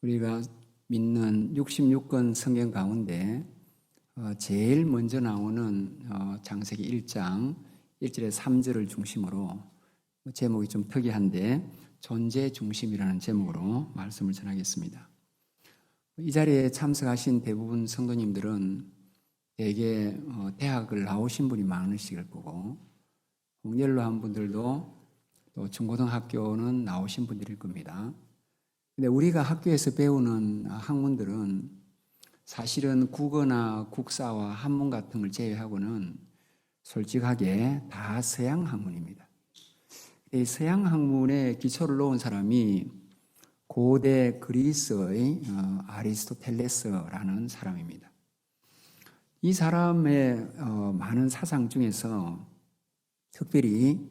우리가 믿는 66권 성경 가운데 제일 먼저 나오는 창세기 1장 1절에 3절을 중심으로 제목이 좀 특이한데 존재 중심이라는 제목으로 말씀을 전하겠습니다. 이 자리에 참석하신 대부분 성도님들은 대개 대학을 나오신 분이 많으실 거고 홍렬로 한 분들도 또 중고등학교는 나오신 분들일 겁니다. 근데 우리가 학교에서 배우는 학문들은 사실은 국어나 국사와 한문 같은 걸 제외하고는 솔직하게 다 서양 학문입니다. 이 서양 학문에 기초를 놓은 사람이 고대 그리스의 아리스토텔레스라는 사람입니다. 이 사람의 많은 사상 중에서 특별히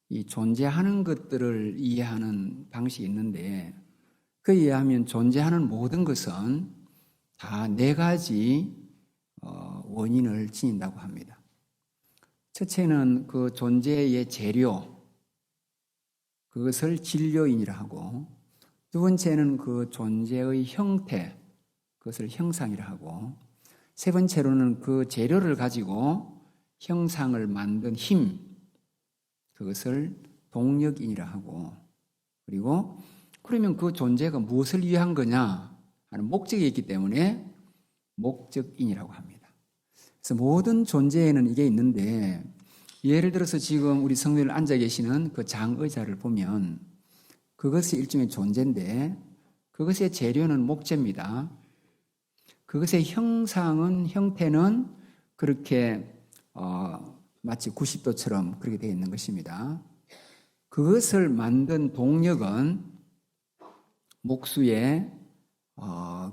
이 존재하는 것들을 이해하는 방식이 있는데 그에 의하면 존재하는 모든 것은 다 네 가지 원인을 지닌다고 합니다. 첫째는 그 존재의 재료, 그것을 진료인이라 하고, 두 번째는 그 존재의 형태, 그것을 형상이라 하고, 세 번째로는 그 재료를 가지고 형상을 만든 힘, 그것을 동력인이라 하고, 그리고 그러면 그 존재가 무엇을 위한 거냐 하는 목적이 있기 때문에 목적인이라고 합니다. 그래서 모든 존재에는 이게 있는데, 예를 들어서 지금 우리 성도들 앉아 계시는 그 장의자를 보면 그것이 일종의 존재인데 그것의 재료는 목재입니다. 그것의 형태는 그렇게 마치 90도처럼 그렇게 되어 있는 것입니다. 그것을 만든 동력은 목수의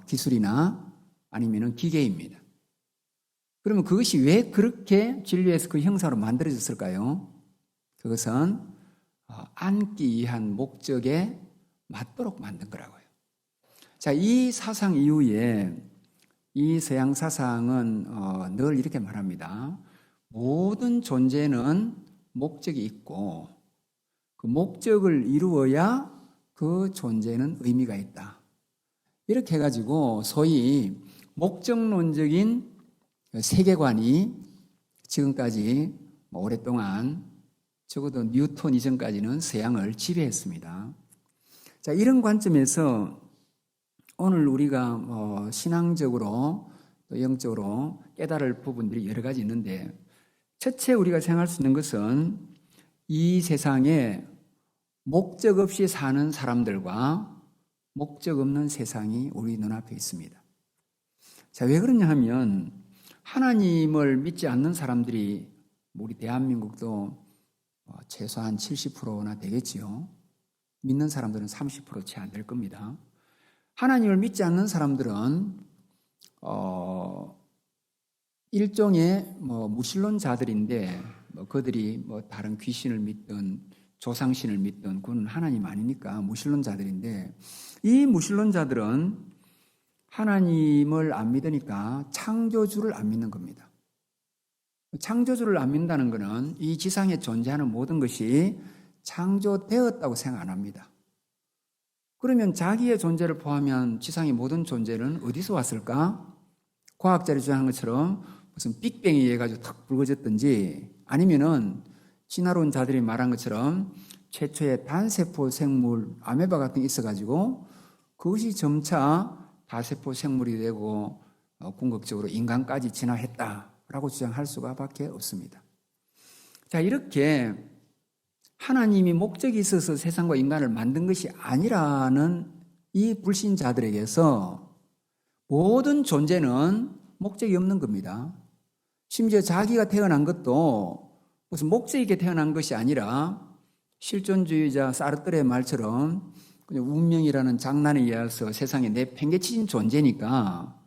기술이나 아니면 기계입니다. 그러면 그것이 왜 그렇게 진리에서 그 형상으로 만들어졌을까요? 그것은 앉기 위한 목적에 맞도록 만든 거라고요. 자, 이 사상 이후에 이 서양 사상은 늘 이렇게 말합니다. 모든 존재는 목적이 있고 그 목적을 이루어야 그 존재는 의미가 있다. 이렇게 해가지고 소위 목적론적인 세계관이 지금까지 오랫동안 적어도 뉴턴 이전까지는 서양을 지배했습니다. 자, 이런 관점에서 오늘 우리가 신앙적으로 또 영적으로 깨달을 부분들이 여러 가지 있는데, 첫째 우리가 생각할 수 있는 것은 이 세상에 목적 없이 사는 사람들과 목적 없는 세상이 우리 눈앞에 있습니다. 자, 왜 그러냐 하면 하나님을 믿지 않는 사람들이 우리 대한민국도 최소한 70%나 되겠지요. 믿는 사람들은 30% 채 안 될 겁니다. 하나님을 믿지 않는 사람들은 일종의 무신론자들인데 그들이 다른 귀신을 믿든 조상신을 믿든 그건 하나님 아니니까 무신론자들인데, 이 무신론자들은 하나님을 안 믿으니까 창조주를 안 믿는 겁니다. 창조주를 안 믿는다는 것은 이 지상에 존재하는 모든 것이 창조되었다고 생각 안 합니다. 그러면 자기의 존재를 포함한 지상의 모든 존재는 어디서 왔을까? 과학자들이 주장하는 것처럼 무슨 빅뱅에 의해 가지고 탁 불거졌든지, 아니면은 진화론자들이 말한 것처럼 최초의 단세포 생물 아메바 같은 게 있어가지고 그것이 점차 다세포 생물이 되고 궁극적으로 인간까지 진화했다라고 주장할 수가 밖에 없습니다. 자, 이렇게 하나님이 목적이 있어서 세상과 인간을 만든 것이 아니라는 이 불신자들에게서 모든 존재는 목적이 없는 겁니다. 심지어 자기가 태어난 것도 무슨 목적 있게 태어난 것이 아니라 실존주의자 사르트르의 말처럼 그냥 운명이라는 장난에 의해서 세상에 내팽개친 존재니까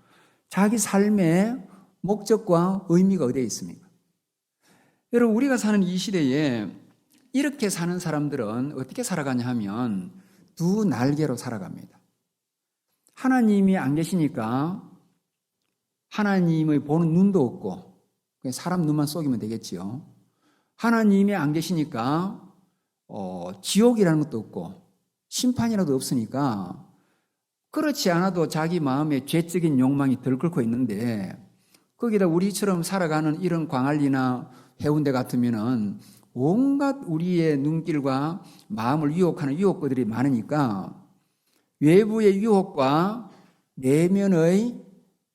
자기 삶의 목적과 의미가 어디에 있습니까? 여러분, 우리가 사는 이 시대에 이렇게 사는 사람들은 어떻게 살아가냐 하면 두 날개로 살아갑니다. 하나님이 안 계시니까 하나님의 보는 눈도 없고 그냥 사람 눈만 쏘기면 되겠지요. 하나님이 안 계시니까 지옥이라는 것도 없고 심판이라도 없으니까 그렇지 않아도 자기 마음에 죄적인 욕망이 들끓고 있는데 거기다 우리처럼 살아가는 이런 광안리나 해운대 같으면은 온갖 우리의 눈길과 마음을 유혹하는 유혹거들이 많으니까 외부의 유혹과 내면의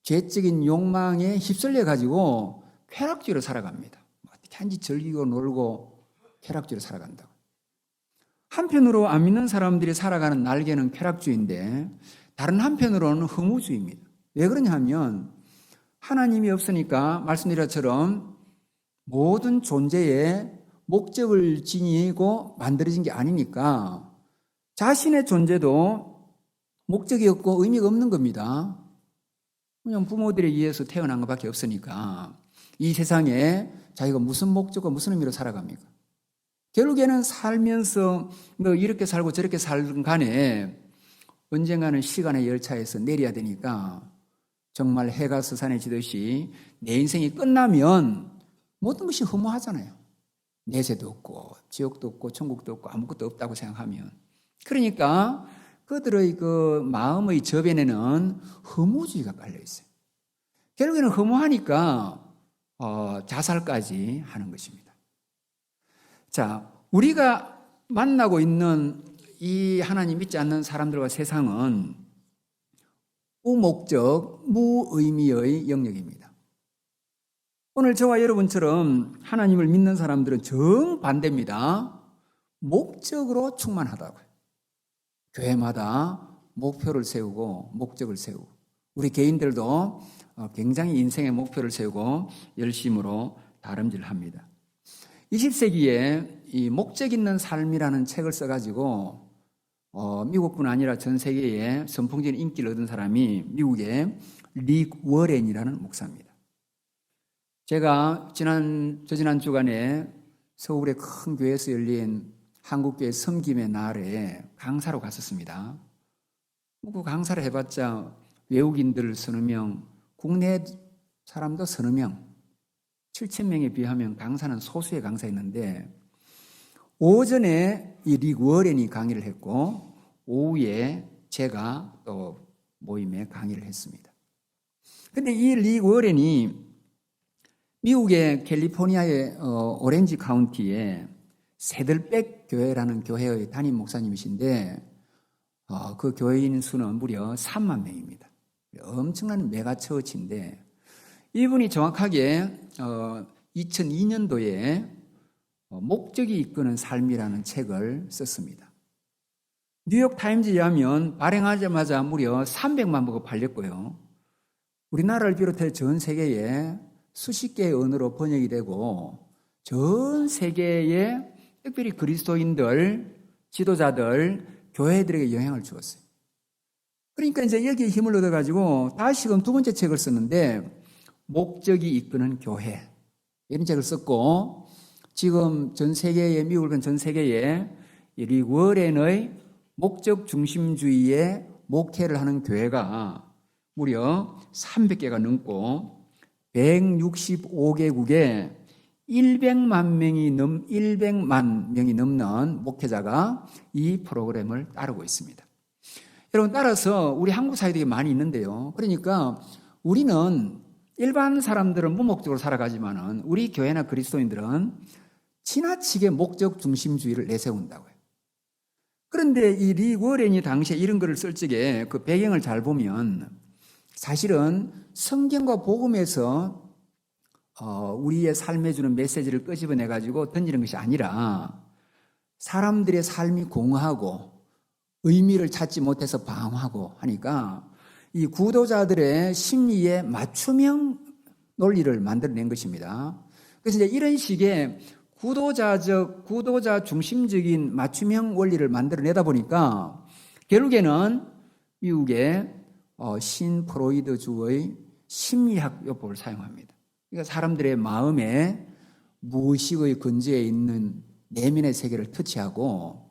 죄적인 욕망에 휩쓸려 가지고 쾌락주의로 살아갑니다. 어떻게 한지 즐기고 놀고 쾌락주의로 살아간다고. 한편으로 안 믿는 사람들이 살아가는 날개는 쾌락주의인데 다른 한편으로는 허무주의입니다. 왜 그러냐 하면 하나님이 없으니까 말씀드린 것처럼 모든 존재에 목적을 지니고 만들어진 게 아니니까 자신의 존재도 목적이 없고 의미가 없는 겁니다. 그냥 부모들에 의해서 태어난 것밖에 없으니까 이 세상에 자기가 무슨 목적과 무슨 의미로 살아갑니까? 결국에는 살면서 뭐 이렇게 살고 저렇게 살든 간에 언젠가는 시간의 열차에서 내려야 되니까 정말 해가 서산에 지듯이 내 인생이 끝나면 모든 것이 허무하잖아요. 내세도 없고 지옥도 없고 천국도 없고 아무것도 없다고 생각하면. 그러니까 그들의 그 마음의 저변에는 허무주의가 깔려 있어요. 결국에는 허무하니까 자살까지 하는 것입니다. 자, 우리가 만나고 있는 이 하나님 믿지 않는 사람들과 세상은 무목적, 무의미의 영역입니다. 오늘 저와 여러분처럼 하나님을 믿는 사람들은 정반대입니다. 목적으로 충만하다고요. 교회마다 목표를 세우고 목적을 세우고 우리 개인들도 굉장히 인생의 목표를 세우고 열심으로 다름질합니다. 20세기에 이 목적 있는 삶이라는 책을 써가지고 미국뿐 아니라 전 세계에 선풍적인 인기를 얻은 사람이 미국의 릭 워렌이라는 목사입니다. 제가 지난 주간에 서울의 큰 교회에서 열린 한국교회 섬김의 날에 강사로 갔었습니다. 그 강사를 해봤자 외국인들 서너 명, 국내 사람도 서너 명, 7,000명에 비하면 강사는 소수의 강사였는데 오전에 이 릭 워렌이 강의를 했고 오후에 제가 또 모임에 강의를 했습니다. 그런데 이 릭 워렌이 미국의 캘리포니아의 오렌지 카운티에 세들백 교회라는 교회의 담임 목사님이신데 그 교회인 수는 무려 3만 명입니다. 엄청난 메가처치인데 이분이 정확하게 2002년도에 목적이 이끄는 삶이라는 책을 썼습니다. 뉴욕타임즈에 의하면 발행하자마자 무려 300만 부가 팔렸고요. 우리나라를 비롯해 전 세계에 수십 개의 언어로 번역이 되고 전 세계에 특별히 그리스도인들, 지도자들, 교회들에게 영향을 주었어요. 그러니까 이제 여기에 힘을 얻어가지고 다시금 두 번째 책을 썼는데 목적이 이끄는 교회 이런 책을 썼고 지금 전 세계에 미국은 전 세계에 릭 워렌의 목적 중심주의의 목회를 하는 교회가 무려 300개가 넘고 165개국에 100만 명이 넘는 목회자가 이 프로그램을 따르고 있습니다. 여러분 따라서 우리 한국 사회들이 많이 있는데요. 그러니까 우리는 일반 사람들은 무목적으로 살아가지만은 우리 교회나 그리스도인들은 지나치게 목적 중심주의를 내세운다고요. 그런데 이 릭 워렌이 당시에 이런 글을 쓸 적에 그 배경을 잘 보면 사실은 성경과 복음에서 우리의 삶에 주는 메시지를 끄집어내 가지고 던지는 것이 아니라 사람들의 삶이 공허하고 의미를 찾지 못해서 방황하고 하니까 이 구도자들의 심리에 맞춤형 논리를 만들어낸 것입니다. 그래서 이제 이런 식의 구도자 중심적인 맞춤형 원리를 만들어내다 보니까 결국에는 미국의 신프로이드주의 심리학 요법을 사용합니다. 그러니까 사람들의 마음에 무의식의 근저에 있는 내면의 세계를 터치하고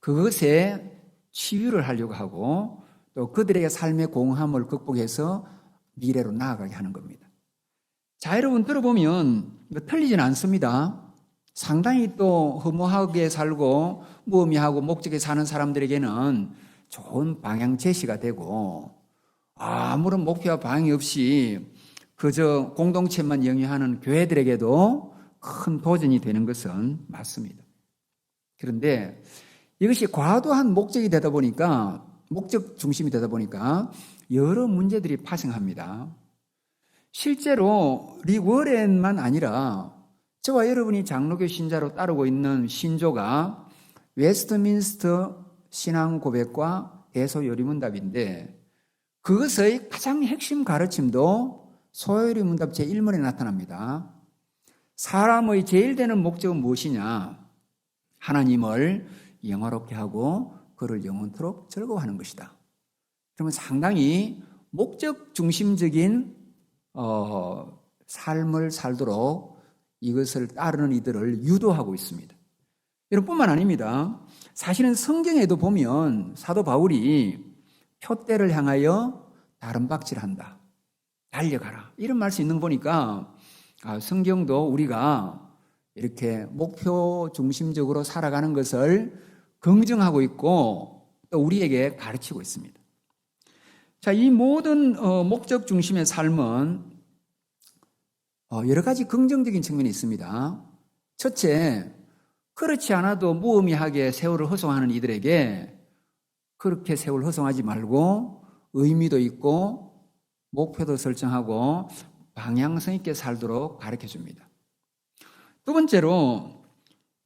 그것에 치유를 하려고 하고 또 그들에게 삶의 공허함을 극복해서 미래로 나아가게 하는 겁니다. 자, 여러분 들어보면 틀리진 않습니다. 상당히 또 허무하게 살고 무의미하고 목적에 사는 사람들에게는 좋은 방향 제시가 되고 아무런 목표와 방향이 없이 그저 공동체만 영위하는 교회들에게도 큰 도전이 되는 것은 맞습니다. 그런데 이것이 과도한 목적 중심이 되다 보니까 여러 문제들이 발생합니다. 실제로 릭 워렌만 아니라 저와 여러분이 장로교 신자로 따르고 있는 신조가 웨스트민스터 신앙 고백과 대소요리문답인데 그것의 가장 핵심 가르침도 소요리문답 제1문에 나타납니다. 사람의 제일 되는 목적은 무엇이냐? 하나님을 영화롭게 하고 그를 영원토록 즐거워하는 것이다. 그러면 상당히 목적 중심적인 삶을 살도록 이것을 따르는 이들을 유도하고 있습니다. 이뿐만 아닙니다. 사실은 성경에도 보면 사도 바울이 표대를 향하여 다름박질한다. 달려가라. 이런 말씀이 있는 거 보니까 성경도 우리가 이렇게 목표 중심적으로 살아가는 것을 긍정하고 있고 또 우리에게 가르치고 있습니다. 자, 이 모든 목적 중심의 삶은 여러 가지 긍정적인 측면이 있습니다. 첫째, 그렇지 않아도 무의미하게 세월을 허송하는 이들에게 그렇게 세월 허송하지 말고 의미도 있고 목표도 설정하고 방향성 있게 살도록 가르쳐 줍니다. 두 번째로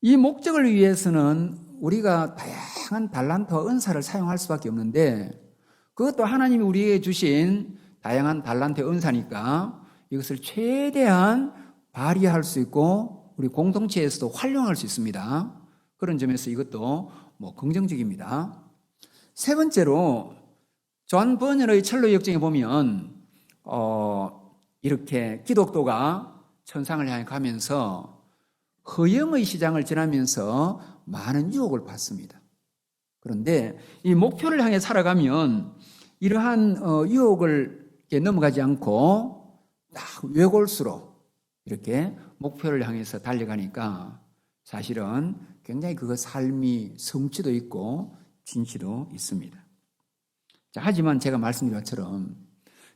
이 목적을 위해서는 우리가 다양한 달란트와 은사를 사용할 수밖에 없는데 그것도 하나님이 우리에게 주신 다양한 달란트의 은사니까 이것을 최대한 발휘할 수 있고 우리 공동체에서도 활용할 수 있습니다. 그런 점에서 이것도 긍정적입니다. 세 번째로 존 버년의 철로 역정에 보면 이렇게 기독도가 천상을 향해 가면서 허영의 시장을 지나면서 많은 유혹을 받습니다. 그런데 이 목표를 향해 살아가면 이러한 유혹을 넘어가지 않고 딱 외골수로 이렇게 목표를 향해서 달려가니까 사실은 굉장히 그 삶이 성취도 있고 진실도 있습니다. 자, 하지만 제가 말씀드린 것처럼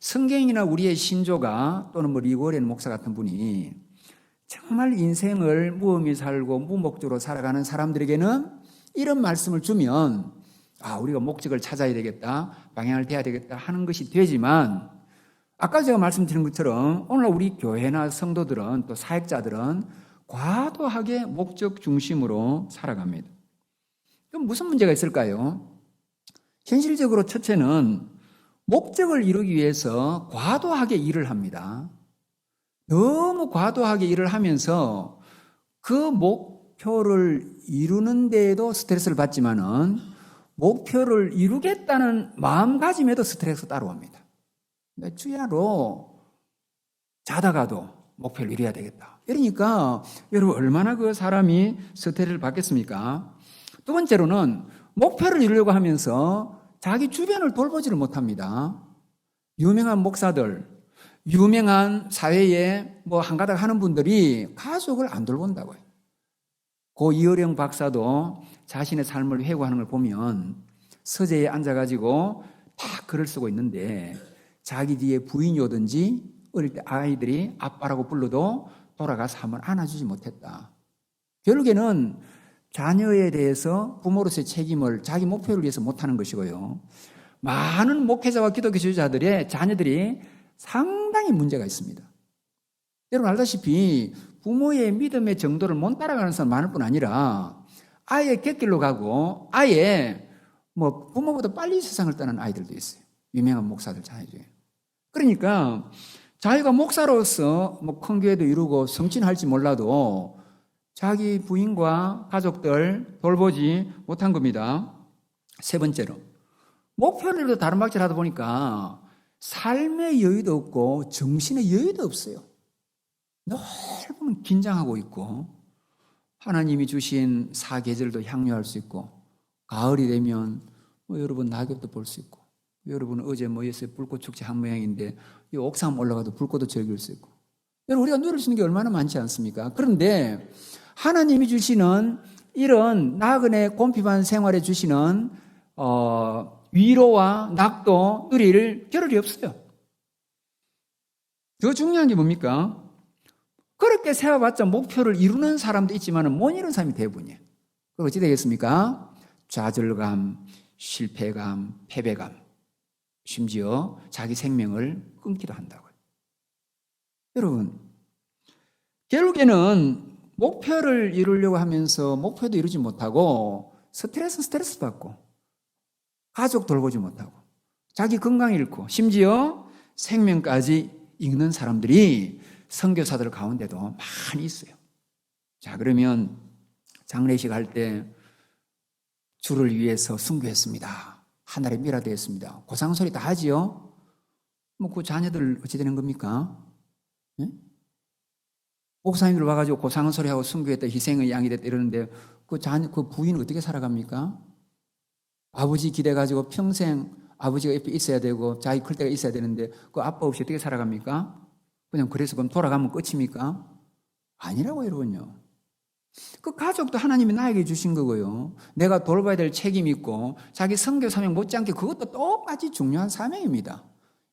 성경이나 우리의 신조가 또는 릭 워렌 목사 같은 분이 정말 인생을 무의미 살고 무목적으로 살아가는 사람들에게는 이런 말씀을 주면 우리가 목적을 찾아야 되겠다, 방향을 대야 되겠다 하는 것이 되지만 아까 제가 말씀드린 것처럼 오늘날 우리 교회나 성도들은 또 사역자들은 과도하게 목적 중심으로 살아갑니다. 그럼 무슨 문제가 있을까요? 현실적으로 첫째는 목적을 이루기 위해서 과도하게 일을 합니다. 너무 과도하게 일을 하면서 그 목표를 이루는 데에도 스트레스를 받지만은 목표를 이루겠다는 마음가짐에도 스트레스가 따라옵니다. 주야로 자다가도 목표를 이루어야 되겠다. 이러니까 여러분 얼마나 그 사람이 스트레스를 받겠습니까? 두 번째로는 목표를 이루려고 하면서 자기 주변을 돌보지를 못합니다. 유명한 목사들, 유명한 사회에 한가닥 하는 분들이 가족을 안 돌본다고요. 고 이어령 박사도 자신의 삶을 회고하는 걸 보면 서재에 앉아가지고 다 글을 쓰고 있는데 자기 뒤에 부인이 오든지 어릴 때 아이들이 아빠라고 불러도 돌아가서 한번 안아주지 못했다. 결국에는 자녀에 대해서 부모로서의 책임을 자기 목표를 위해서 못하는 것이고요. 많은 목회자와 기독교 지도자들의 자녀들이 상당히 문제가 있습니다. 여러분 알다시피 부모의 믿음의 정도를 못 따라가는 사람 많을 뿐 아니라 아예 곁길로 가고 아예 부모보다 빨리 세상을 떠난 아이들도 있어요. 유명한 목사들 자녀 중에. 그러니까 자기가 목사로서 큰 교회도 이루고 성취할지 몰라도 자기 부인과 가족들 돌보지 못한 겁니다. 세 번째로 목표를 다름박질 하다 보니까 삶의 여유도 없고 정신의 여유도 없어요. 늘 보면 긴장하고 있고 하나님이 주신 사계절도 향유할 수 있고 가을이 되면 여러분 낙엽도 볼 수 있고 여러분 어제 뭐였어요? 불꽃 축제 한 모양인데 이 옥상 올라가도 불꽃도 즐길 수 있고 여러분 우리가 누릴 수 있는 게 얼마나 많지 않습니까? 그런데 하나님이 주시는 이런 나그네 곰핍한 생활에 주시는 위로와 낙도 누릴 겨를이 없어요. 더 중요한 게 뭡니까? 그렇게 세워봤자 목표를 이루는 사람도 있지만 못 이루는 사람이 대부분이에요. 그럼 어찌 되겠습니까? 좌절감, 실패감, 패배감, 심지어 자기 생명을 끊기도 한다고요. 여러분, 결국에는 목표를 이루려고 하면서 목표도 이루지 못하고 스트레스 받고 가족 돌보지 못하고 자기 건강 잃고 심지어 생명까지 잃는 사람들이 선교사들 가운데도 많이 있어요. 자, 그러면 장례식 할 때 주를 위해서 순교했습니다. 하늘에 미라되었습니다. 고상소리 다 하지요? 그 자녀들 어찌 되는 겁니까? 네? 목사님들 와가지고 고상소리 하고 순교했다, 희생의 양이 됐다 이러는데 그 부인은 어떻게 살아갑니까? 아버지 기대가지고 평생 아버지가 옆에 있어야 되고 자기 클 때가 있어야 되는데 그 아빠 없이 어떻게 살아갑니까? 그냥 그래서 그럼 돌아가면 끝입니까? 아니라고 여러분요. 그 가족도 하나님이 나에게 주신 거고요. 내가 돌봐야 될 책임이 있고 자기 선교 사명 못지않게 그것도 똑같이 중요한 사명입니다.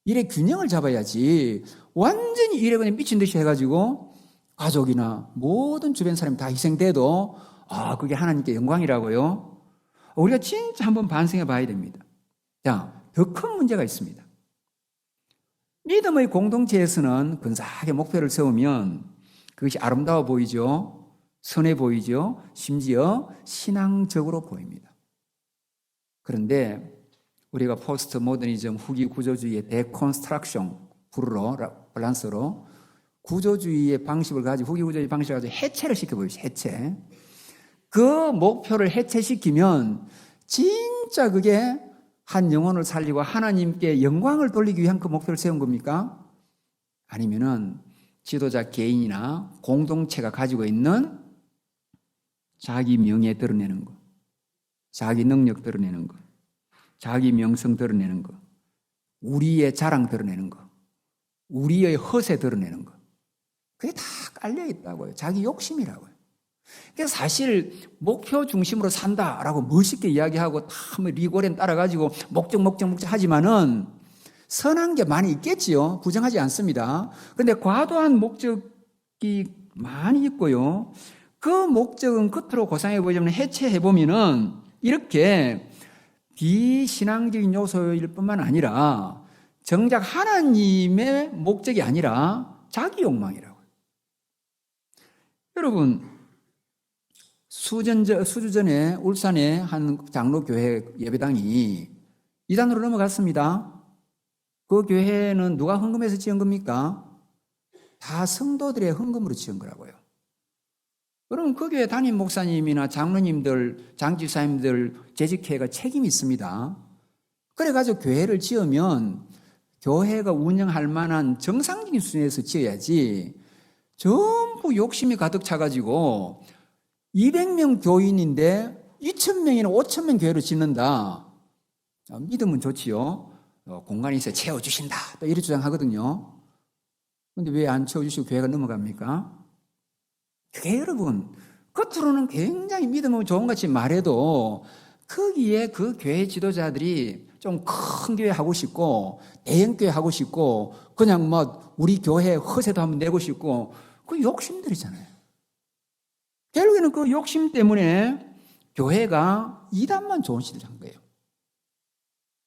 일의 균형을 잡아야지 완전히 일에 그냥 미친 듯이 해가지고 가족이나 모든 주변 사람이 다 희생돼도 그게 하나님께 영광이라고요. 우리가 진짜 한번 반성해 봐야 됩니다. 자, 더 큰 문제가 있습니다. 믿음의 공동체에서는 근사하게 목표를 세우면 그것이 아름다워 보이죠. 선해 보이죠. 심지어 신앙적으로 보입니다. 그런데 우리가 포스트 모더니즘 후기 구조주의의 데콘스트럭션 밸런스로 구조주의의 방식을 가지고 후기 구조주의 방식을 가지고 해체를 시켜보십시오. 해체. 그 목표를 해체시키면 진짜 그게 한 영혼을 살리고 하나님께 영광을 돌리기 위한 그 목표를 세운 겁니까? 아니면은 지도자 개인이나 공동체가 가지고 있는 자기 명예 드러내는 것, 자기 능력 드러내는 것, 자기 명성 드러내는 것, 우리의 자랑 드러내는 것, 우리의 허세 드러내는 것. 그게 다 깔려 있다고요. 자기 욕심이라고요. 그래서 사실 목표 중심으로 산다라고 멋있게 이야기하고 다 리고렌 따라가지고 목적 하지만은 선한 게 많이 있겠지요. 부정하지 않습니다. 그런데 과도한 목적이 많이 있고요. 그 목적은 겉으로 고상해 보이지만 해체해 보면은 이렇게 비신앙적인 요소일 뿐만 아니라 정작 하나님의 목적이 아니라 자기 욕망이라고요. 여러분, 수주 전에 울산의 한 장로교회 예배당이 이단으로 넘어갔습니다. 그 교회는 누가 헌금해서 지은 겁니까? 다 성도들의 헌금으로 지은 거라고요. 그럼 그 교회 담임 목사님이나 장로님들, 장집사님들 재직회가 책임이 있습니다. 그래가지고 교회를 지으면 교회가 운영할 만한 정상적인 수준에서 지어야지 전부 욕심이 가득 차가지고 200명 교인인데 2,000명이나 5,000명 교회를 짓는다. 믿으면 좋지요. 공간이 있어야 채워주신다. 또 이렇게 주장하거든요. 그런데 왜 안 채워주시고 교회가 넘어갑니까? 그게 여러분, 겉으로는 굉장히 믿음은 좋은같이 말해도 거기에 그 교회 지도자들이 좀 큰 교회 하고 싶고 대형교회 하고 싶고 그냥 우리 교회 허세도 한번 내고 싶고 그 욕심들이잖아요. 결국에는 그 욕심 때문에 교회가 이단만 좋은 시대를 한 거예요.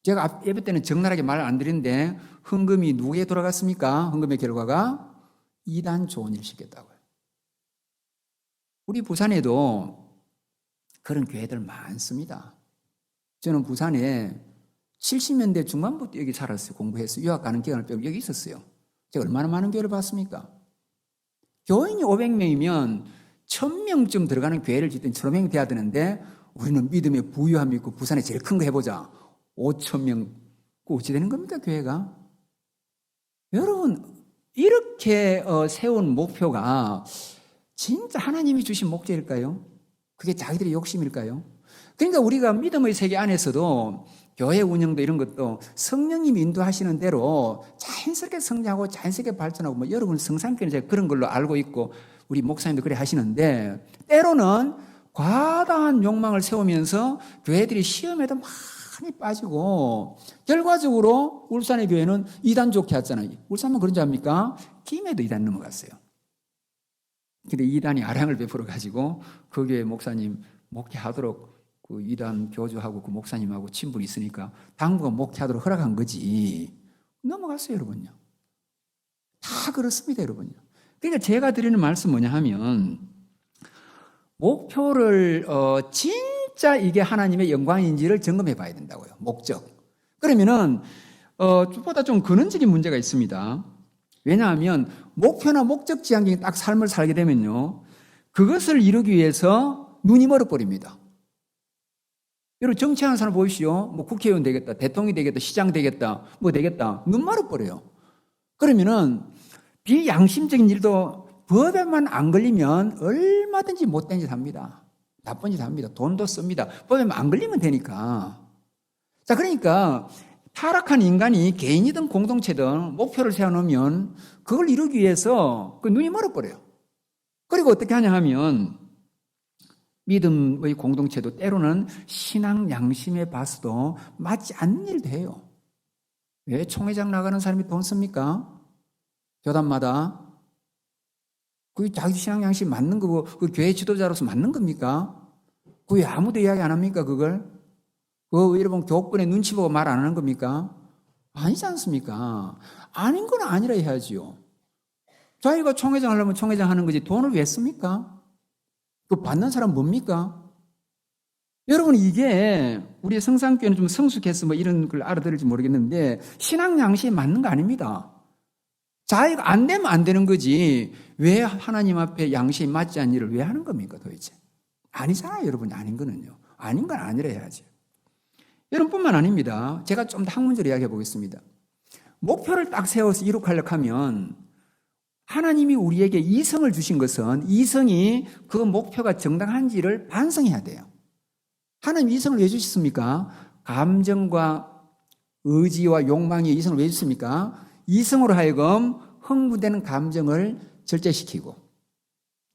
제가 예배 때는 적나라하게 말 안 드리는데 헌금이 누구에게 돌아갔습니까? 헌금의 결과가 이단 좋은 일을 시켰다고요. 우리 부산에도 그런 교회들 많습니다. 저는 부산에 70년대 중반부터 여기 살았어요. 공부해서 유학 가는 기간을 빼고 여기 있었어요. 제가 얼마나 많은 교회를 봤습니까? 교인이 500명이면 1,000명쯤 들어가는 교회를 짓든 1,000명 돼야 되는데 우리는 믿음의 부유함이 있고 부산에 제일 큰 거 해보자. 5,000명. 그 어찌 되는 겁니까, 교회가? 여러분, 이렇게 세운 목표가 진짜 하나님이 주신 목적일까요? 그게 자기들의 욕심일까요? 그러니까 우리가 믿음의 세계 안에서도 교회 운영도 이런 것도 성령님이 인도하시는 대로 자연스럽게 성장하고 자연스럽게 발전하고 여러분 성산교회는 제가 그런 걸로 알고 있고 우리 목사님도 그래 하시는데 때로는 과다한 욕망을 세우면서 교회들이 시험에도 많이 빠지고 결과적으로 울산의 교회는 이단 좋게 했잖아요. 울산만 그런 줄 압니까? 김해도 이단 넘어갔어요. 근데 이단이 아량을 베풀어 가지고 그 교회 목사님 목회하도록 그 이단 교주하고 그 목사님하고 친분이 있으니까 당부가 목회하도록 허락한 거지. 넘어갔어요, 여러분요. 다 그렇습니다, 여러분요. 그러니까 제가 드리는 말씀 뭐냐 하면 목표를 진짜 이게 하나님의 영광인지를 점검해 봐야 된다고요. 목적. 그러면은 보다 좀 근원적인 문제가 있습니다. 왜냐하면 목표나 목적 지향적인 딱 삶을 살게 되면요, 그것을 이루기 위해서 눈이 멀어버립니다. 여러분 정치하는 사람 보십시오. 뭐 국회의원 되겠다, 대통령이 되겠다, 시장 되겠다, 뭐 되겠다, 눈 멀어버려요. 그러면은 비양심적인 일도 법에만 안 걸리면 얼마든지 못된 짓 합니다. 나쁜 짓 합니다. 돈도 씁니다. 법에만 안 걸리면 되니까. 자, 그러니까 타락한 인간이 개인이든 공동체든 목표를 세워놓으면 그걸 이루기 위해서 그 눈이 멀어버려요. 그리고 어떻게 하냐 하면 믿음의 공동체도 때로는 신앙 양심에 봐서도 맞지 않는 일도 해요. 왜 총회장 나가는 사람이 돈 씁니까? 교단마다. 그게 자기 신앙 양심 맞는 거고, 그 교회 지도자로서 맞는 겁니까? 그게 아무도 이야기 안 합니까, 그걸? 여러분, 교권에 눈치 보고 말 안 하는 겁니까? 아니지 않습니까? 아닌 건 아니라 해야지요. 자기가 총회장 하려면 총회장 하는 거지, 돈을 왜 씁니까? 그 받는 사람 뭡니까? 여러분, 이게 우리 성산교회는 좀 성숙해서 뭐 이런 걸 알아들을지 모르겠는데, 신앙 양심에 맞는 거 아닙니다. 자기가 안 되면 안 되는 거지 왜 하나님 앞에 양심이 맞지 않는 일을 왜 하는 겁니까 도대체? 아니잖아요, 여러분. 아닌 거는요. 아닌 건 아니라 해야지. 여러분뿐만 아닙니다. 제가 좀 더 학문적으로 이야기해 보겠습니다. 목표를 딱 세워서 이룩하려고 하면 하나님이 우리에게 이성을 주신 것은 이성이 그 목표가 정당한지를 반성해야 돼요. 하나님 이성을 왜 주셨습니까? 감정과 의지와 욕망이 이성을 왜 주셨습니까? 이성으로 하여금 흥분되는 감정을 절제시키고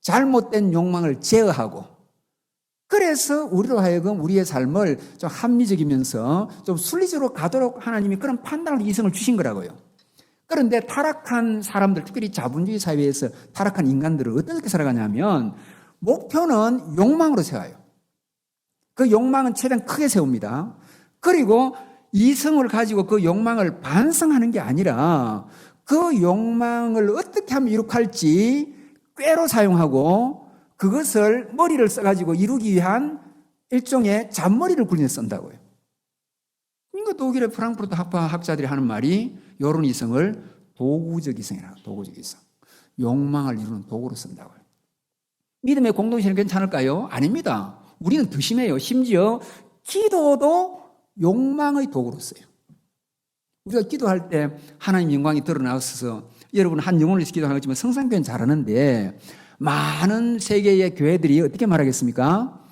잘못된 욕망을 제어하고, 그래서 우리로 하여금 우리의 삶을 좀 합리적이면서 좀 순리적으로 가도록 하나님이 그런 판단을 이성을 주신 거라고요. 그런데 타락한 사람들, 특별히 자본주의 사회에서 타락한 인간들은 어떻게 살아가냐면 목표는 욕망으로 세워요. 그 욕망은 최대한 크게 세웁니다. 그리고 이성을 가지고 그 욕망을 반성하는 게 아니라 그 욕망을 어떻게 하면 이룩할지 꾀로 사용하고 그것을 머리를 써가지고 이루기 위한 일종의 잔머리를 굴려 쓴다고요. 그러니까 독일의 프랑크푸르트 학자들이 하는 말이 이런 이성을 도구적 이성이라고. 도구적 이성. 욕망을 이루는 도구로 쓴다고요. 믿음의 공동체는 괜찮을까요? 아닙니다. 우리는 더 심해요. 심지어 기도도 욕망의 도구로 써요. 우리가 기도할 때 하나님 영광이 드러나서 여러분 한 영혼을 위해서 기도하는 거지만 성산교회는 잘하는데 많은 세계의 교회들이 어떻게 말하겠습니까?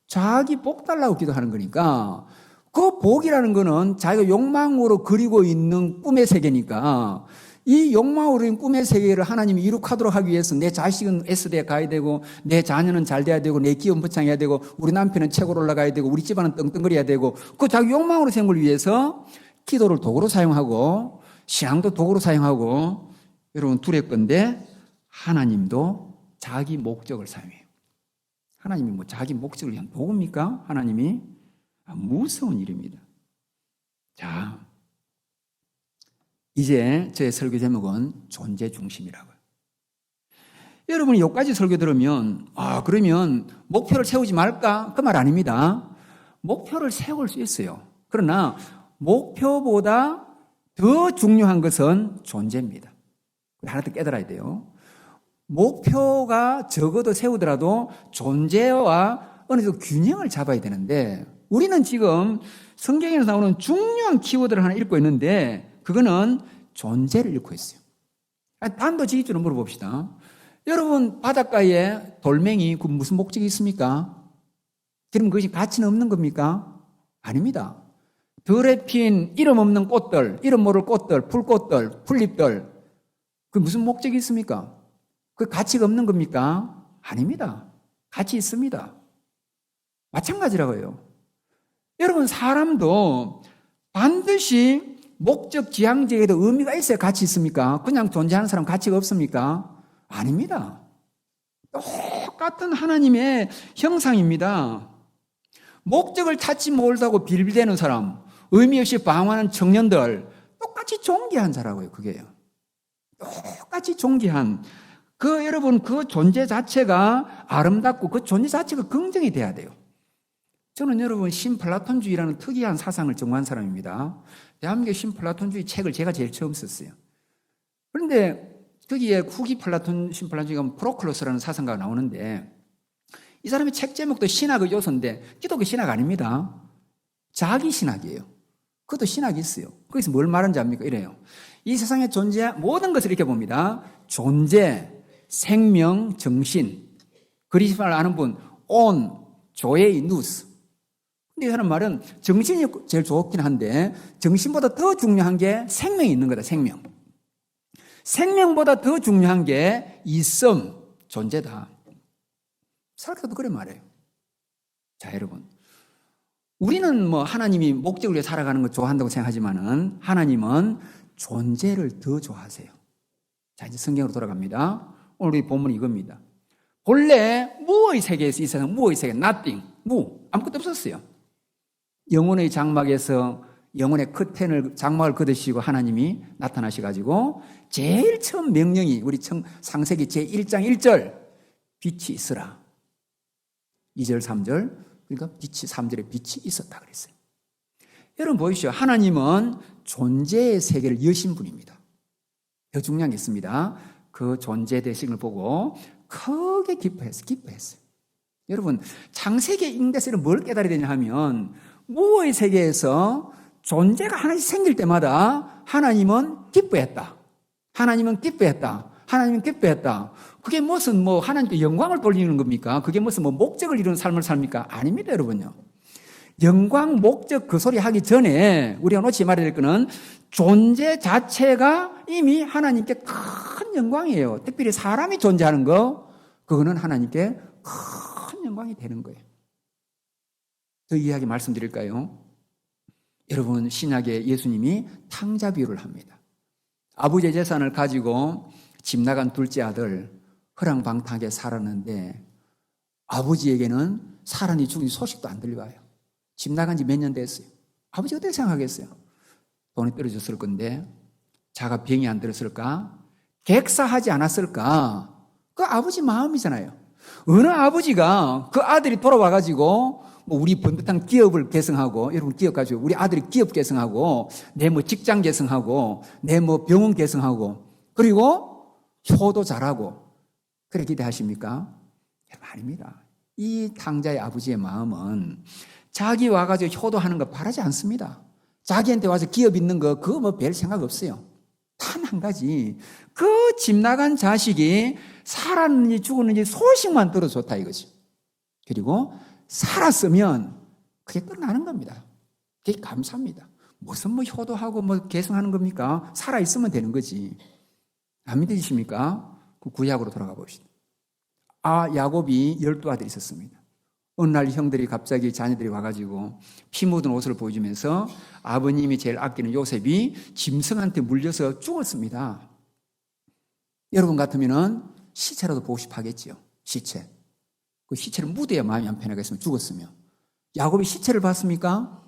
자기 복 달라고 기도하는 거니까 그 복이라는 거는 자기가 욕망으로 그리고 있는 꿈의 세계니까 이 욕망으로 있는 꿈의 세계를 하나님이 이룩하도록 하기 위해서 내 자식은 S대에 가야 되고 내 자녀는 잘 돼야 되고 내 기업 부창해야 되고 우리 남편은 최고로 올라가야 되고 우리 집안은 떵떵거려야 되고 그 자기 욕망으로 세운 걸 위해서 기도를 도구로 사용하고 신앙도 도구로 사용하고 여러분 둘의 건데 하나님도 자기 목적을 사용해요. 하나님이 뭐 자기 목적을 위한 도구입니까? 하나님이 무서운 일입니다. 자, 이제 저의 설교 제목은 존재 중심이라고요. 여러분이 여기까지 설교 들으면 그러면 목표를 세우지 말까? 그 말 아닙니다. 목표를 세울 수 있어요. 그러나 목표보다 더 중요한 것은 존재입니다. 하나 더 깨달아야 돼요. 목표가 적어도 세우더라도 존재와 어느 정도 균형을 잡아야 되는데 우리는 지금 성경에서 나오는 중요한 키워드를 하나 읽고 있는데 그거는 존재를 읽고 있어요. 단도직입적으로 물어봅시다. 여러분 바닷가에 돌멩이 그 무슨 목적이 있습니까? 그럼 그것이 가치는 없는 겁니까? 아닙니다. 들에 핀 이름 없는 꽃들, 이름 모를 꽃들, 풀꽃들, 풀잎들 그 무슨 목적이 있습니까? 그 가치가 없는 겁니까? 아닙니다. 가치 있습니다. 마찬가지라고요. 여러분, 사람도 반드시 목적 지향적에도 의미가 있어야 가치 있습니까? 그냥 존재하는 사람 가치가 없습니까? 아닙니다. 똑같은 하나님의 형상입니다. 목적을 찾지 못하고 빌빌대는 사람, 의미 없이 방황하는 청년들, 똑같이 존귀한 자라고요, 그게요. 똑같이 존귀한, 여러분, 그 존재 자체가 아름답고 그 존재 자체가 긍정이 돼야 돼요. 저는 여러분, 신플라톤주의라는 특이한 사상을 전공한 사람입니다. 대한민국 신플라톤주의 책을 제가 제일 처음 썼어요. 그런데 거기에 후기 신플라톤주의가 프로클로스라는 사상가가 나오는데, 이 사람의 책 제목도 신학의 요소인데 기독교 신학 아닙니다. 자기 신학이에요. 그것도 신학이 있어요. 거기서 뭘 말하는지 압니까? 이래요. 이 세상에 존재한 모든 것을 이렇게 봅니다. 존재, 생명, 정신. 그리스말 아는 분, 온, 조에이, 누스. 근데 이 사람 말은 정신이 제일 좋긴 한데 정신보다 더 중요한 게 생명이 있는 거다. 생명. 생명보다 더 중요한 게 있음, 존재다. 사람도 그래 말해요. 자, 여러분. 우리는 뭐 하나님이 목적을 위해 살아가는 거 좋아한다고 생각하지만은 하나님은 존재를 더 좋아하세요. 자, 이제 성경으로 돌아갑니다. 오늘 우리 본문이 이겁니다. 본래 무의 세계에서 이 세상 무의 세계, nothing, 아무것도 없었어요. 영혼의 장막에서 영혼의 커튼을 장막을 걷으시고 하나님이 나타나셔가지고 제일 처음 명령이 우리 창세기 제1장 1절 빛이 있으라. 2절 3절 그러니까 빛이 3절에 빛이 있었다 그랬어요. 여러분 보십시오. 하나님은 존재의 세계를 여신 분입니다. 더 중요한 게 있습니다. 그 존재 대신을 보고 크게 기뻐했어요. 여러분 창세기 읽는데서 뭘 깨달아야 되냐 하면 무의 세계에서 존재가 하나씩 생길 때마다 하나님은 기뻐했다. 하나님은 기뻐했다. 하나님은 기뻐했다. 그게 무슨 하나님께 영광을 돌리는 겁니까? 그게 무슨 목적을 이루는 삶을 삽니까? 아닙니다, 여러분요. 영광, 목적 그 소리 하기 전에 우리가 놓치지 말아야 될 거는 존재 자체가 이미 하나님께 큰 영광이에요. 특별히 사람이 존재하는 거, 그거는 하나님께 큰 영광이 되는 거예요. 더 이야기 말씀드릴까요? 여러분, 신약에 예수님이 탕자 비유를 합니다. 아버지의 재산을 가지고 집 나간 둘째 아들 허랑방탕하게 살았는데 아버지에게는 사람이 죽은 소식도 안 들려와요. 집 나간 지 몇 년 됐어요. 아버지가 어떻게 생각하겠어요? 돈이 떨어졌을 건데 자가 병이 안 들었을까? 객사하지 않았을까? 그 아버지 마음이잖아요. 어느 아버지가 그 아들이 돌아와가지고 우리 번듯한 기업을 개성하고, 여러분 기업 가지고 우리 아들이 기업 개성하고, 내 직장 개성하고, 내 병원 개성하고, 그리고 효도 잘하고, 그래 기대하십니까? 아닙니다. 이 탕자의 아버지의 마음은 자기 와가지고 효도하는 거 바라지 않습니다. 자기한테 와서 기업 있는 거 그거 별 생각 없어요. 단 한 가지, 그 집 나간 자식이 살았는지 죽었는지 소식만 들어 좋다 이거지. 그리고 살았으면 그게 끝나는 겁니다. 그게 감사합니다. 무슨 효도하고 개성하는 겁니까? 살아있으면 되는 거지. 안 믿으십니까? 그 구약으로 돌아가 봅시다. 야곱이 12아들이 있었습니다. 어느 날 형들이 갑자기 자녀들이 와가지고 피 묻은 옷을 보여주면서 아버님이 제일 아끼는 요셉이 짐승한테 물려서 죽었습니다. 여러분 같으면은 시체라도 보고 싶어 하겠지요. 시체. 그 시체를 묻어야 마음이 안 편하겠으면 죽었으면. 야곱이 시체를 봤습니까?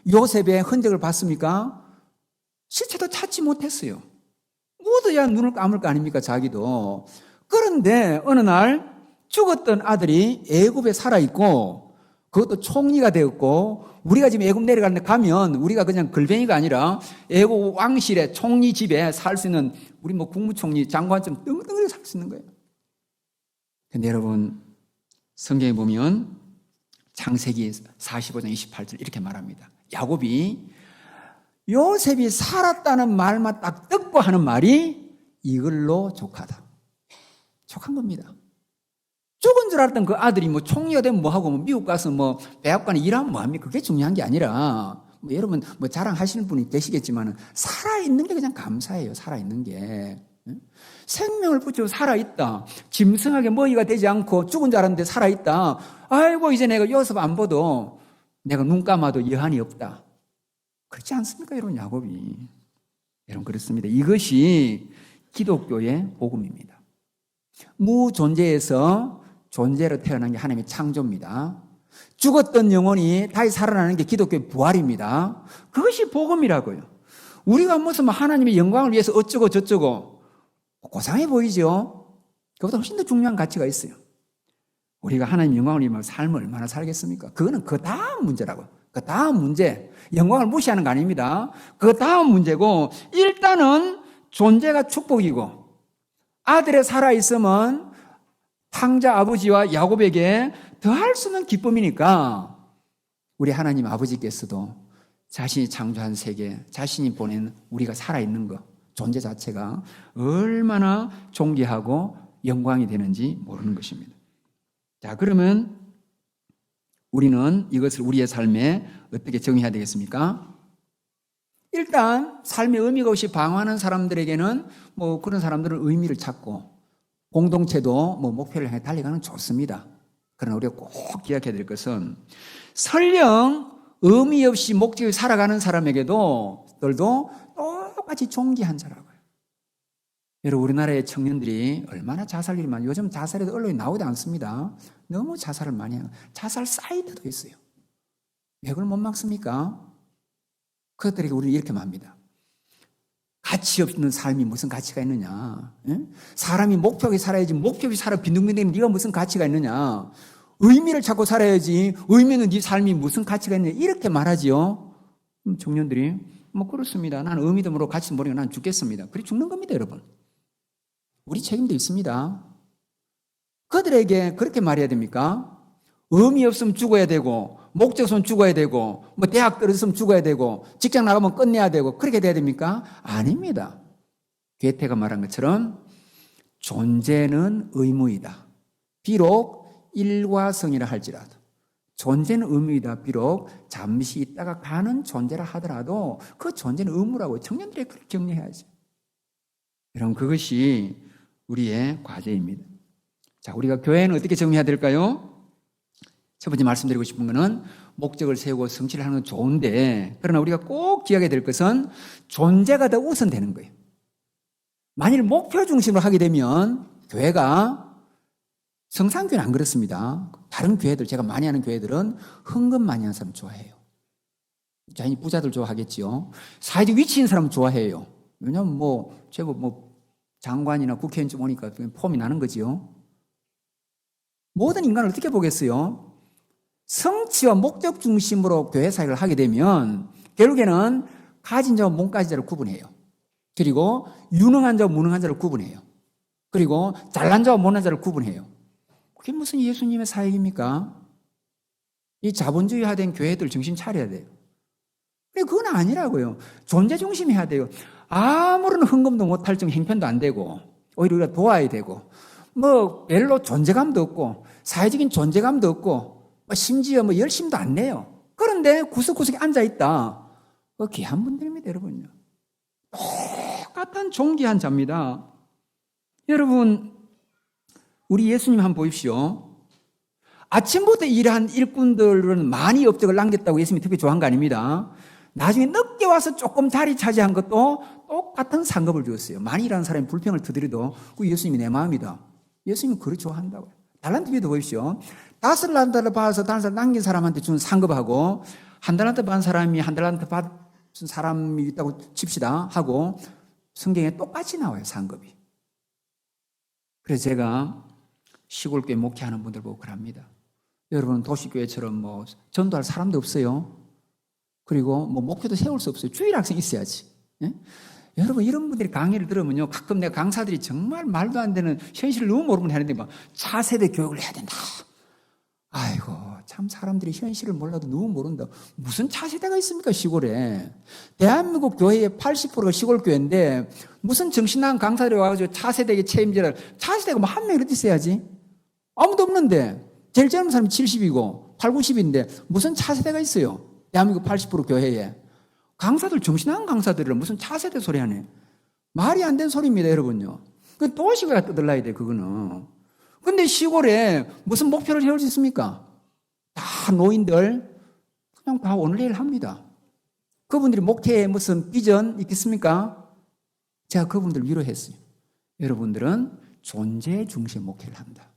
요셉의 흔적을 봤습니까? 시체도 찾지 못했어요. 묻어야 눈을 감을 거 아닙니까, 자기도. 그런데 어느 날 죽었던 아들이 애굽에 살아있고 그것도 총리가 되었고, 우리가 지금 애굽 내려가는데 가면 우리가 그냥 걸뱅이가 아니라 애굽 왕실의 총리 집에 살 수 있는, 우리 국무총리 장관처럼 뜬글뜬글 살 수 있는 거예요. 근데 여러분, 성경에 보면 창세기 45장 28절 이렇게 말합니다. 야곱이 요셉이 살았다는 말만 딱 듣고 하는 말이 이걸로 족하다. 족한 겁니다. 죽은 줄 알았던 그 아들이 총리가 되면 뭐하고 미국 가서 백악관에 일하면 뭐합니까? 그게 중요한 게 아니라 여러분 자랑하시는 분이 계시겠지만 살아있는 게 그냥 감사해요. 살아있는 게. 생명을 붙이고 살아있다. 짐승하게 먹이가 되지 않고 죽은 줄 알았는데 살아있다. 아이고 이제 내가 요셉 안 봐도 내가 눈 감아도 여한이 없다. 그렇지 않습니까, 여러분? 야곱이. 여러분, 그렇습니다. 이것이 기독교의 복음입니다. 무존재에서 존재로 태어난 게 하나님의 창조입니다. 죽었던 영혼이 다시 살아나는 게 기독교의 부활입니다. 그것이 복음이라고요. 우리가 무슨 하나님의 영광을 위해서 어쩌고 저쩌고 고상해 보이죠? 그보다 훨씬 더 중요한 가치가 있어요. 우리가 하나님 영광을 위해 삶을 얼마나 살겠습니까? 그거는 그 다음 문제라고요. 그 다음 문제. 영광을 무시하는 거 아닙니다. 그 다음 문제고, 일단은 존재가 축복이고 아들의 살아있음은 탕자 아버지와 야곱에게 더할 수 없는 기쁨이니까 우리 하나님 아버지께서도 자신이 창조한 세계, 자신이 보낸 우리가 살아있는 것, 존재 자체가 얼마나 존귀하고 영광이 되는지 모르는 것입니다. 자, 그러면 우리는 이것을 우리의 삶에 어떻게 정의해야 되겠습니까? 일단 삶의 의미가 없이 방황하는 사람들에게는 그런 사람들은 의미를 찾고 공동체도 목표를 향해 달려가는 좋습니다. 그러나 우리가 꼭 기억해야 될 것은 설령 의미 없이 목적을 살아가는 사람에게도 똑같이 존귀한 자라고요. 여러분, 우리나라의 청년들이 얼마나 자살률이 많아요. 요즘 자살에도 언론에 나오지 않습니다. 너무 자살을 많이 해요. 자살 사이트도 있어요. 왜 그걸 못 막습니까? 그것들에게 우리는 이렇게 말합니다. 가치 없는 삶이 무슨 가치가 있느냐? 사람이 목표 없이 살아야지, 목표 없이 살아 빈둥빈둥 네가 무슨 가치가 있느냐? 의미를 찾고 살아야지, 의미 있는 네 삶이 무슨 가치가 있느냐? 이렇게 말하지요. 청년들이 그렇습니다. 나는 의미도 모르고 가치도 모르고 난 죽겠습니다. 그래 죽는 겁니다, 여러분. 우리 책임도 있습니다. 그들에게 그렇게 말해야 됩니까? 의미 없으면 죽어야 되고, 목적 없으면 죽어야 되고, 대학 떨어졌으면 죽어야 되고, 직장 나가면 끝내야 되고, 그렇게 돼야 됩니까? 아닙니다. 괴테가 말한 것처럼 존재는 의무이다. 비록 일과성이라 할지라도. 존재는 의무이다. 비록 잠시 있다가 가는 존재라 하더라도 그 존재는 의무라고 청년들이 그렇게 격려해야죠. 여러분, 그것이 우리의 과제입니다. 자, 우리가 교회는 어떻게 정리해야 될까요? 첫 번째 말씀드리고 싶은 것은 목적을 세우고 성취를 하는 건 좋은데, 그러나 우리가 꼭 기억해야 될 것은 존재가 더 우선되는 거예요. 만일 목표 중심으로 하게 되면 교회가, 성산교회는 안 그렇습니다. 다른 교회들, 제가 많이 하는 교회들은 헌금 많이 하는 사람 좋아해요. 자연히 부자들 좋아하겠지요. 사회적 위치 있는 사람 좋아해요. 왜냐하면 제법 장관이나 국회의원 좀 오니까 폼이 나는 거지요. 모든 인간을 어떻게 보겠어요? 성취와 목적 중심으로 교회 사역을 하게 되면 결국에는 가진 자와 못 가진 자를 구분해요. 그리고 유능한 자와 무능한 자를 구분해요. 그리고 잘난 자와 못난 자를 구분해요. 그게 무슨 예수님의 사역입니까? 이 자본주의화된 교회들 정신 차려야 돼요. 그건 아니라고요. 존재 중심이 해야 돼요. 아무런 헌금도 못할 정도 형편도 안 되고, 오히려 우리가 도와야 되고, 별로 존재감도 없고, 사회적인 존재감도 없고, 심지어 열심도 안 내요. 그런데 구석구석에 앉아있다. 귀한 분들입니다, 여러분요. 똑같은 존귀한 자입니다. 여러분, 우리 예수님 한번 보십시오. 아침부터 일한 일꾼들은 많이 업적을 남겼다고 예수님이 특별히 좋아한 거 아닙니다. 나중에 늦게 와서 조금 자리 차지한 것도 똑같은 상급을 주었어요. 많이 일하는 사람이 불평을 터뜨려도 그 예수님이 내 마음이다. 예수님은 그걸 좋아한다고요. 달란트 비도 보십시오. 5달란트를 받아서 다른 사람 남긴 사람한테 준 상급하고 한 달란트 받은 사람이 한 달란트 받은 사람이 있다고 칩시다 하고 성경에 똑같이 나와요, 상급이. 그래서 제가 시골교회 목회하는 분들 보고 그럽니다. 여러분, 도시교회처럼 전도할 사람도 없어요. 그리고 목회도 세울 수 없어요. 주일 학생 있어야지. 예? 여러분, 이런 분들이 강의를 들으면요, 가끔 내가 강사들이 정말 말도 안 되는 현실을 너무 모르면 하는데 차세대 교육을 해야 된다. 아이고, 참 사람들이 현실을 몰라도 너무 모른다. 무슨 차세대가 있습니까, 시골에. 대한민국 교회의 80%가 시골교회인데 무슨 정신 나간 강사들이 와가지고 차세대의 책임지라. 차세대가 한 명이 어디 있어야지? 아무도 없는데. 제일 젊은 사람이 70이고 8, 90인데 무슨 차세대가 있어요, 대한민국 80% 교회에. 강사들, 정신 나간 강사들이라 무슨 차세대 소리 하네. 말이 안 되는 소리입니다, 여러분요. 그 도시가 떠들라야 돼, 그거는. 근데 시골에 무슨 목표를 세울 수 있습니까? 다 노인들, 그냥 다 오늘 내일 합니다. 그분들이 목회에 무슨 비전 있겠습니까? 제가 그분들 위로했어요. 여러분들은 존재 중심 목회를 한다.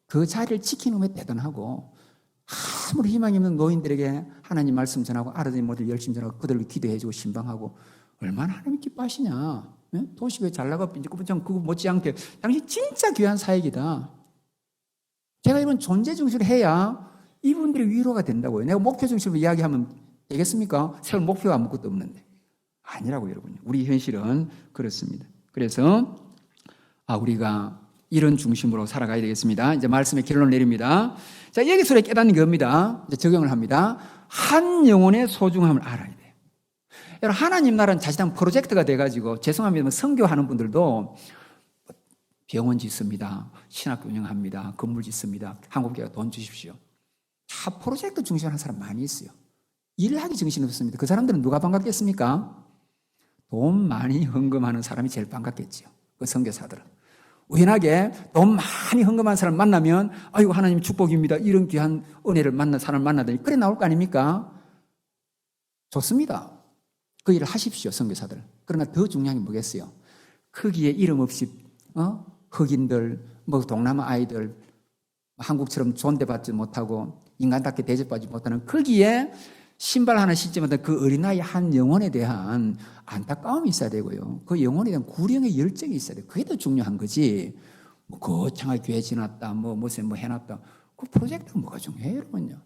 그 자리를 지키는 게 대단하고, 아무리 희망이 없는 노인들에게 하나님 말씀 전하고 알아듣는 모델 열심히 전하고 그들을 기도해주고 신방하고 얼마나 하나님 기뻐하시냐. 도시교회 잘 나가고 그거 못지않게 당신 진짜 귀한 사역이다. 제가 이런 존재 중심을 해야 이분들이 위로가 된다고요. 내가 목표 중심으로 이야기하면 되겠습니까? 세월 목표가 아무것도 없는데. 아니라고 여러분. 우리 현실은 그렇습니다. 그래서 우리가 이런 중심으로 살아가야 되겠습니다. 이제 말씀의 결론을 내립니다. 자, 여기서 깨닫는 겁니다. 이제 적용을 합니다. 한 영혼의 소중함을 알아야 돼요. 여러분, 하나님 나라는 자칫한 프로젝트가 돼가지고, 죄송합니다. 선교하는 분들도 병원 짓습니다. 신학교 운영합니다. 건물 짓습니다. 한국교회가 돈 주십시오. 다 프로젝트 중심으로 하는 사람 많이 있어요. 일하기 정신이 없습니다. 그 사람들은 누가 반갑겠습니까? 돈 많이 헌금하는 사람이 제일 반갑겠죠. 그 선교사들은. 우연하게 돈 많이 헌금한 사람 만나면 아이고 하나님 축복입니다. 이런 귀한 은혜를 사람을 만나더니 그래 나올 거 아닙니까? 좋습니다. 그 일을 하십시오. 선교사들. 그러나 더 중요한 게 뭐겠어요? 크기에 이름 없이 흑인들, 동남아 아이들 한국처럼 존대받지 못하고 인간답게 대접받지 못하는 거기에 신발 하나 신지 못한 그 어린아이 한 영혼에 대한 안타까움이 있어야 되고요. 그 영혼에 대한 구령의 열정이 있어야 돼요. 그게 더 중요한 거지. 거창하게 교회 지났다, 무슨 해놨다. 그 프로젝트가 뭐가 중요해요, 여러분요.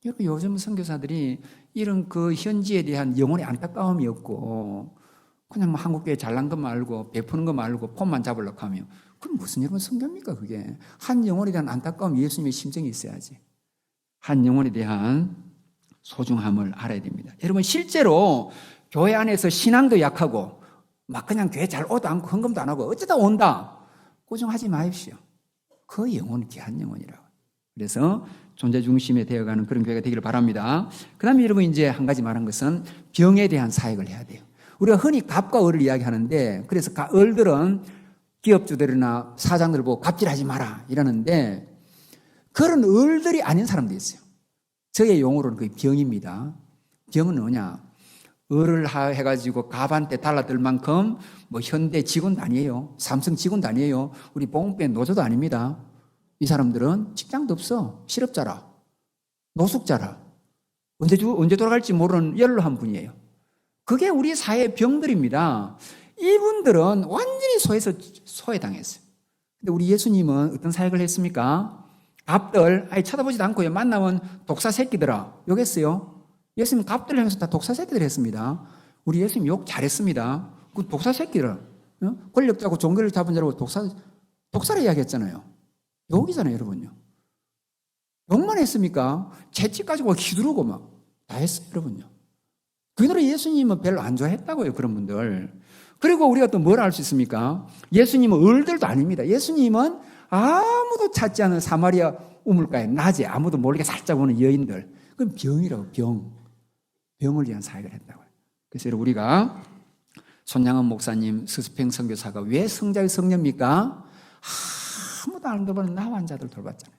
여러분, 요즘 선교사들이 이런 그 현지에 대한 영혼의 안타까움이 없고, 그냥 한국교회 잘난 것만 알고, 베푸는 것만 알고, 폼만 잡으려고 하면, 그럼 무슨 여러분 선교입니까, 그게? 한 영혼에 대한 안타까움, 예수님의 심정이 있어야지. 한 영혼에 대한 소중함을 알아야 됩니다. 여러분, 실제로 교회 안에서 신앙도 약하고 막 그냥 교회 잘 오도 않고 헌금도 안 하고 어쩌다 온다. 고정하지 마십시오. 그 영혼은 귀한 영혼이라고. 그래서 존재 중심에 되어가는 그런 교회가 되기를 바랍니다. 그 다음에 여러분 이제 한 가지 말한 것은 병에 대한 사역을 해야 돼요. 우리가 흔히 갑과 을을 이야기하는데 그래서 을들은 기업주들이나 사장들을 보고 갑질하지 마라 이러는데 그런 을들이 아닌 사람도 있어요. 저의 용어로는 그게 병입니다. 병은 뭐냐? 을을 해가지고 갑한테 달라들 만큼 현대 직원도 아니에요. 삼성 직원도 아니에요. 우리 보험배 노조도 아닙니다. 이 사람들은 직장도 없어. 실업자라. 노숙자라. 언제 돌아갈지 모르는 연로한 분이에요. 그게 우리 사회의 병들입니다. 이분들은 완전히 소외당했어요. 근데 우리 예수님은 어떤 사역을 했습니까? 갑들, 쳐다보지도 않고요. 만나면 독사 새끼들아. 욕했어요. 예수님 갑들 하면서 다 독사 새끼들 했습니다. 우리 예수님 욕 잘했습니다. 그 독사 새끼들. 권력자고 종교를 잡은 자라고 독사를 이야기했잖아요. 욕이잖아요, 여러분요. 욕만 했습니까? 채찍 가지고 휘두르고 막 다 했어요, 여러분요. 그 노래 예수님은 별로 안 좋아했다고요, 그런 분들. 그리고 우리가 또 뭘 알 수 있습니까? 예수님은 을들도 아닙니다. 예수님은 아무도 찾지 않은 사마리아 우물가에 낮에 아무도 모르게 살짝 오는 여인들. 그건 병이라고, 병을 위한 사역을 했다고요. 그래서 여러분 우리가 손양은 목사님, 스스팽 선교사가 왜 성자의 성녀입니까? 아무도 안 돌보는 나 환자들 돌봤잖아요.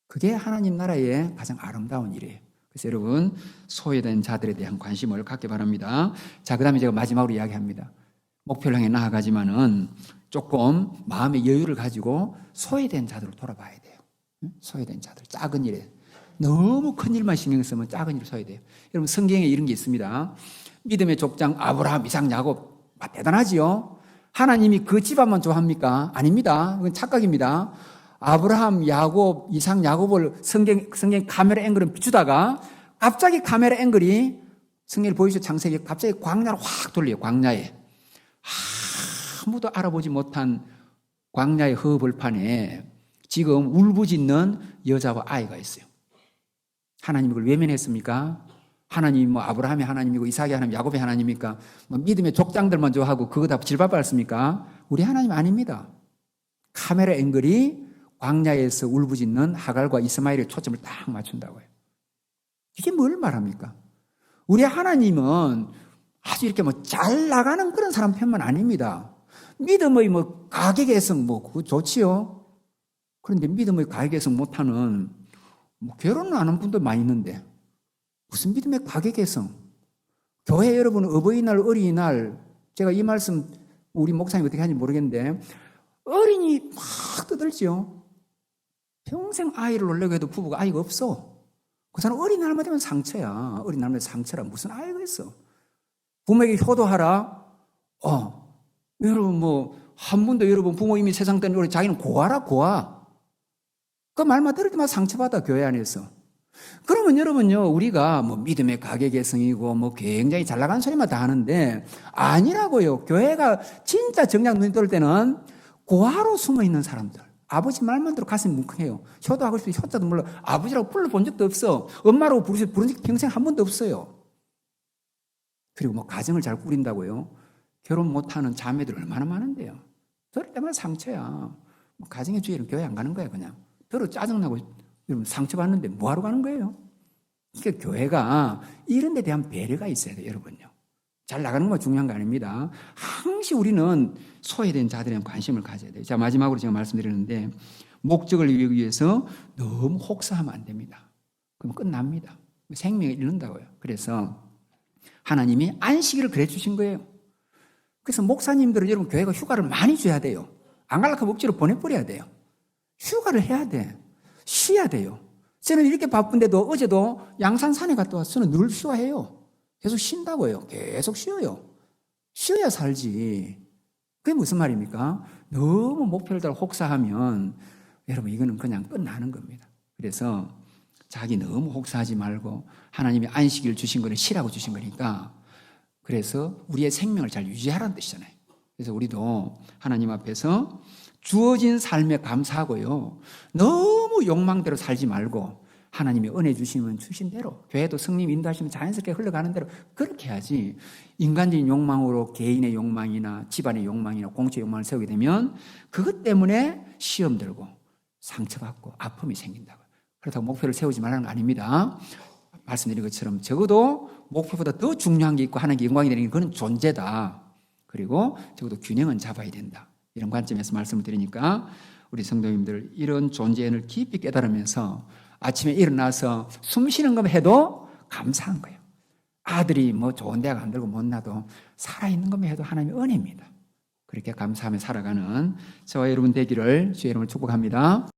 그게 하나님 나라의 가장 아름다운 일이에요. 그래서 여러분 소외된 자들에 대한 관심을 갖기 바랍니다. 자, 그 다음에 제가 마지막으로 이야기합니다. 목표를 향해 나아가지만은 조금 마음의 여유를 가지고 소외된 자들을 돌아봐야 돼요. 소외된 자들, 작은 일에. 너무 큰 일만 신경 쓰면 작은 일을 소외돼요. 여러분 성경에 이런 게 있습니다. 믿음의 족장 아브라함, 이삭, 야곱 대단하지요. 하나님이 그 집안만 좋아합니까? 아닙니다. 그건 착각입니다. 아브라함, 야곱, 이삭, 야곱을 성경 카메라 앵글은 비추다가 갑자기 카메라 앵글이 성경을 보이시죠? 창세기 갑자기 광야로 확 돌려요. 광야에. 아무도 알아보지 못한 광야의 허벌판에 지금 울부짖는 여자와 아이가 있어요. 하나님 이걸 외면했습니까? 하나님이 아브라함의 하나님이고 이삭의 하나님, 야곱의 하나님입니까? 믿음의 족장들만 좋아하고 그거 다 질밥받습니까? 우리 하나님 아닙니다. 카메라 앵글이 광야에서 울부짖는 하갈과 이스마엘의 초점을 딱 맞춘다고요. 이게 뭘 말합니까? 우리 하나님은 아주 이렇게 잘 나가는 그런 사람 편만 아닙니다. 믿음의 가계개성 그거 좋지요. 그런데 믿음의 가계개성 못하는 결혼을 안 한 분도 많이 있는데 무슨 믿음의 가격개성? 교회 여러분 어버이날, 어린이날 제가 이 말씀 우리 목사님 어떻게 하는지 모르겠는데 어린이 막 떠들죠. 평생 아이를 놀려고 해도 부부가 아이가 없어. 그 사람 어린이날만 되면 상처야. 어린이날만 상처라 무슨 아이가 있어. 부모에게 효도하라. 여러분 한 번도 여러분 부모님이 세상 때문에 자기는 고아라 고아. 그 말만 들을 때마다 상처받아 교회 안에서. 그러면 여러분요 우리가 믿음의 가격개성이고 굉장히 잘 나가는 소리만 다 하는데 아니라고요. 교회가 진짜 정작 눈이 떠올 때는 고아로 숨어 있는 사람들. 아버지 말만 들어 가슴이 뭉클해요. 효도하고 싶은데 효자도 몰라. 아버지라고 불러본 적도 없어. 엄마라고 부른 적 평생 한 번도 없어요. 그리고 가정을 잘 꾸린다고요. 결혼 못하는 자매들 얼마나 많은데요. 들을 때마다 상처야. 가정의 주의를 교회 안 가는 거야 그냥. 들어 짜증나고 여러분 상처받는데 뭐하러 가는 거예요? 그러니까 교회가 이런 데 대한 배려가 있어야 돼요 여러분요. 잘 나가는 건 중요한 거 아닙니다. 항시 우리는 소외된 자들에 관심을 가져야 돼요. 자, 마지막으로 제가 말씀드리는데 목적을 이루기 위해서 너무 혹사하면 안 됩니다. 그럼 끝납니다. 생명을 잃는다고요. 그래서 하나님이 안식일을 그래 주신 거예요. 그래서 목사님들은 여러분 교회가 휴가를 많이 줘야 돼요. 안 갈라면 억지로 보내버려야 돼요. 휴가를 해야 돼. 쉬어야 돼요. 저는 이렇게 바쁜데도 어제도 양산산에 갔다 와서 저는 늘 휴가해요. 계속 쉰다고요. 계속 쉬어요. 쉬어야 살지. 그게 무슨 말입니까? 너무 목표를 따라 혹사하면 여러분 이거는 그냥 끝나는 겁니다. 그래서 자기 너무 혹사하지 말고 하나님이 안식일을 주신 거는 쉬라고 주신 거니까 그래서 우리의 생명을 잘 유지하라는 뜻이잖아요. 그래서 우리도 하나님 앞에서 주어진 삶에 감사하고요. 너무 욕망대로 살지 말고 하나님이 은혜 주시면 주신 대로 교회도 성령 인도하시면 자연스럽게 흘러가는 대로 그렇게 해야지 인간적인 욕망으로 개인의 욕망이나 집안의 욕망이나 공체 욕망을 세우게 되면 그것 때문에 시험 들고 상처받고 아픔이 생긴다고. 그렇다고 목표를 세우지 말라는 거 아닙니다. 말씀드린 것처럼 적어도 목표보다 더 중요한 게 있고 하나님께 영광이 되는 게 그건 존재다. 그리고 적어도 균형은 잡아야 된다. 이런 관점에서 말씀을 드리니까 우리 성도님들 이런 존재를 깊이 깨달으면서 아침에 일어나서 숨 쉬는 것만 해도 감사한 거예요. 아들이 좋은 대학 안 들고 못 나도 살아있는 것만 해도 하나님의 은혜입니다. 그렇게 감사하며 살아가는 저와 여러분 되기를 주의 이름으로 축복합니다.